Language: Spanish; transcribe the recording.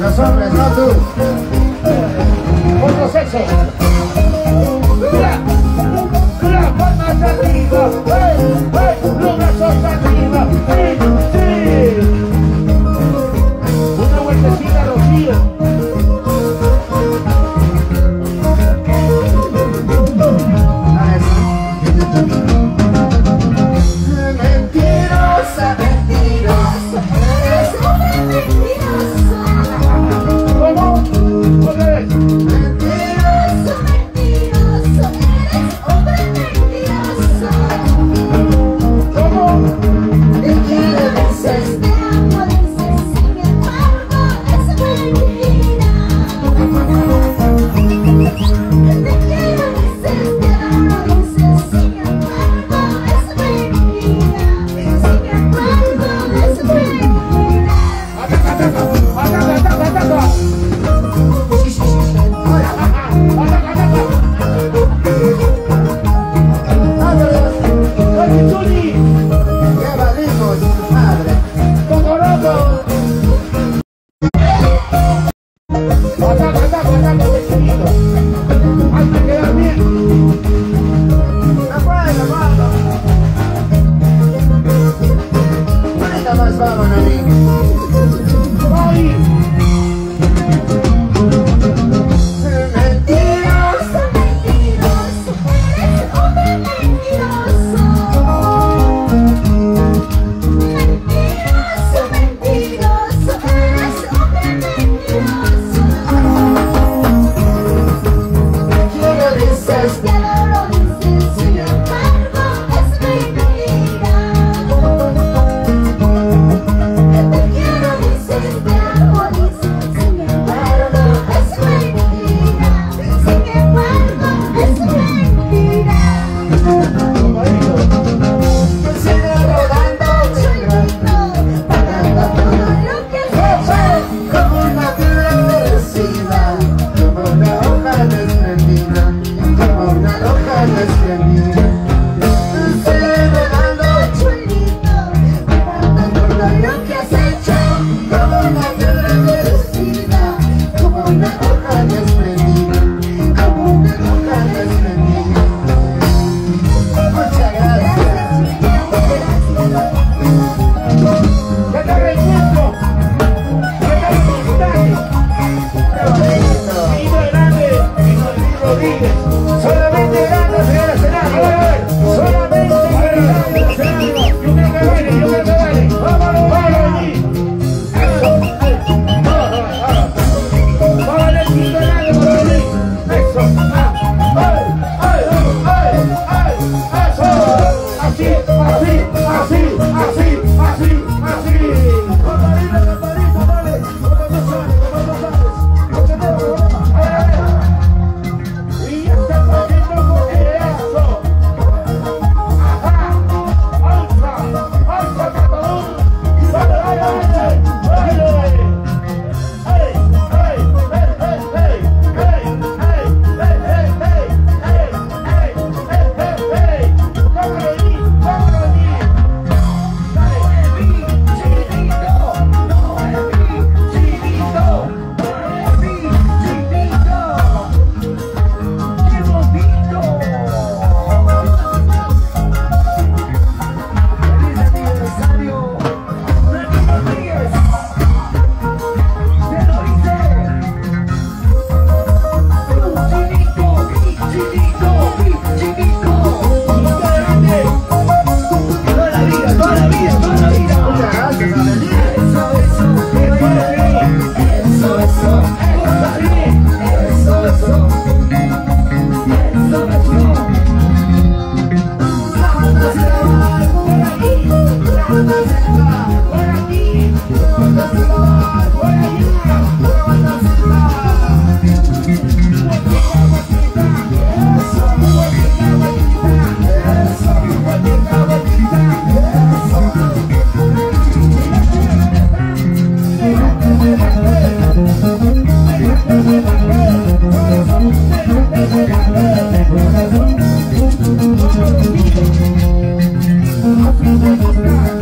los hombres, no tú. Otro sexo. Las palmas arriba. Los brazos arriba. Sí. Una vueltecita, Rocío. Mentirosa, mentirosa, eres una mentirosa. ¿Cómo? ¿Otra vez? Mentiroso, mentiroso, eres hombre mentiroso. ¿Cómo? Te quiero, dices, te amo, dices, sin embargo es mentira. Te quiero, dices, te amo, dices, sin embargo es mentira. Sin embargo es mentira. Ataca, ataca, ataca, ataca, ataca. ¡Oye, Chuli! Ya valimos, madre. ¡Cocoroco! ¡Ataca, ataca, ataca, vecino! ¡Hay que quedar bien! Afuera, vamos. Ahorita más vamos, amigo. ¡Ay! Mentiroso, mentiroso, eres hombre mentiroso. Mentiroso, mentiroso, eres hombre mentiroso. Quiero dices, te adoro, dices, sin embargo es mentira. Te quiero, dices, te amo, dices, sin embargo es mentira. Sin embargo es mentira. Yo sigo rodando, chingando, pagando todo lo que has hecho. Como una piedra endurecida, como una hoja desprendida, como una hoja desprendida. Yo sigo rodando, chulito, pagando todo lo que has hecho. Como una piedra endurecida, como una hoja desprendida, como una hoja desprendida. Muchas gracias. ¿Qué tal el encuentro? ¿Qué tal el montaje? Qué bonito. Vino grande, vino Luis Rodríguez. Solamente grande, señora Senado. A ver, solamente grande, Senado. Yo creo que vale, yo creo que vale. Vámonos, vámonos allí. Eso. Vámonos, chico grande, por allí. Eso. Eso. Así, así, así, así, así, así. Campanita, campanita, dale. ¿Cómo tú sabes? Y ya está corriendo con eso. Ajá. Alza, alza, Catalón. Y dale, dale, dale. Dale. Hey, hey, hey, hey, hey, hey, hey, hey, hey, hey, hey, hey, hey, hey. Vámonos allí, vámonos allí. Dale, chinito, no es mi chinito, no es mi chinito. ¡Qué bonito! ¡Feliz aniversario! ¡Rani Rodríguez! ¡Te lo hice! ¡Tu chinito, mi chinito! ¡Grande! ¡Toda la vida, toda la vida, toda la vida! Muchas gracias, Amelie. Eso, ¡qué padre! Eso, eso. Hey!